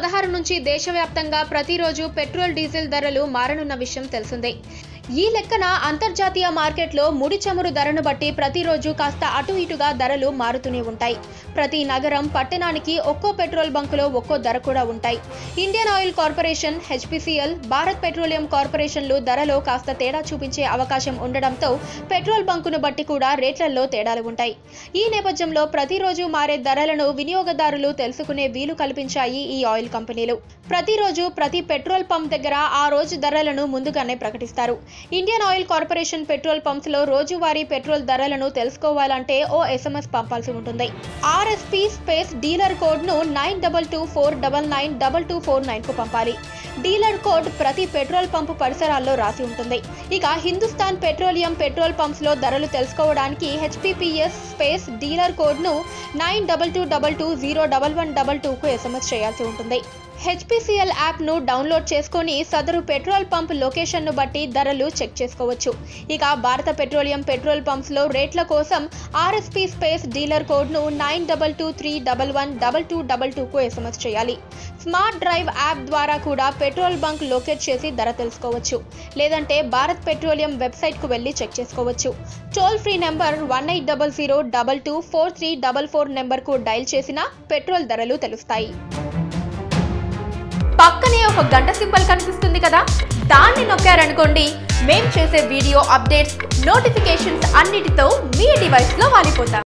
16 నుంచి దేశవ్యాప్తంగా ప్రతిరోజు పెట్రోల్ డీజిల్ ధరలు మారనున్న విషయం తెలిసిందే. ఈ లెక్కన అంతర్జాతీయ మార్కెట్లో ముడి చమురు ధరను బట్టి ప్రతిరోజు కాస్త అటు ఇటుగా ధరలు మారుతూనే ఉంటాయి. ప్రతి నగరం పట్టణానికి ఒక్కో పెట్రోల్ బంకులో ఒక్కో ధర కూడా ఉంటాయి. Indian oil corporation, HPCL, Bharat petroleum కార్పొరేషన్లు ధరలో కాస్త తేడా చూపించే అవకాశం ఉండడంతో పెట్రోల్ బంకును బట్టి కూడా రేట్లలో తేడాలు ఉంటాయి. ఈ నేపథ్యంలో ప్రతిరోజు మారే ధరలను వినియోగదారులు తెలుసుకునే వీలు కల్పించాయి ఈ ఆయిల్ కంపెనీలు. ప్రతిరోజు ప్రతి పెట్రోల్ పంప్ దగ్గర ఆ రోజు ధరలను ముందుగానే ప్రకటిస్తారు. Indian oil corporation petrol pumps లో రోజువారీ పెట్రోల్ ధరలను తెలుసుకోవాలంటే ఓ ఎస్ఎంఎస్ పంపాల్సి ఉంటుంది. ఆర్ఎస్పీ స్పేస్ డీలర్ కోడ్ ను 9224992249 కు పంపాలి. డీలర్ కోడ్ ప్రతి పెట్రోల్ పంపు పరిసరాల్లో రాసి ఉంటుంది. ఇక హిందుస్థాన్ పెట్రోలియం పెట్రోల్ పంప్స్ లో ధరలు తెలుసుకోవడానికి హెచ్పిపిఎస్ స్పేస్ డీలర్ కోడ్ ను 9222201122 కు ఎస్ఎంఎస్ చేయాల్సి ఉంటుంది. హెచ్పిసిఎల్ యాప్ ను డౌన్లోడ్ చేసుకుని సదరు పెట్రోల్ పంప్ లొకేషన్ ను బట్టి ధరలు చెక్ చేసుకోవచ్చు. ఇక భారత పెట్రోలియం పెట్రోల్ పంప్స్ లో రేట్ల కోసం ఆర్ఎస్పీ స్పేస్ డీలర్ కోడ్ ను 9223112222 కు ఎస్ఎంఎస్ చేయాలి. స్మార్ట్ డ్రైవ్ యాప్ ద్వారా కూడా పెట్రోల్ బంక్ లొకేట్ చేసి ధర తెలుసుకోవచ్చు. లేదంటే భారత్ పెట్రోలియం వెబ్సైట్ కు వెళ్లి చెక్ చేసుకోవచ్చు. టోల్ ఫ్రీ నెంబర్ 1800224344 నెంబర్ కు డైల్ చేసినా పెట్రోల్ ధరలు తెలుస్తాయి. పక్కనే ఒక గంట సింబల్ కనిపిస్తుంది కదా, దాన్ని నొక్కారనుకోండి, మేం చేసే వీడియో అప్డేట్స్, నోటిఫికేషన్స్ అన్నిటితో మీ డివైస్లో వాలిపోతాం.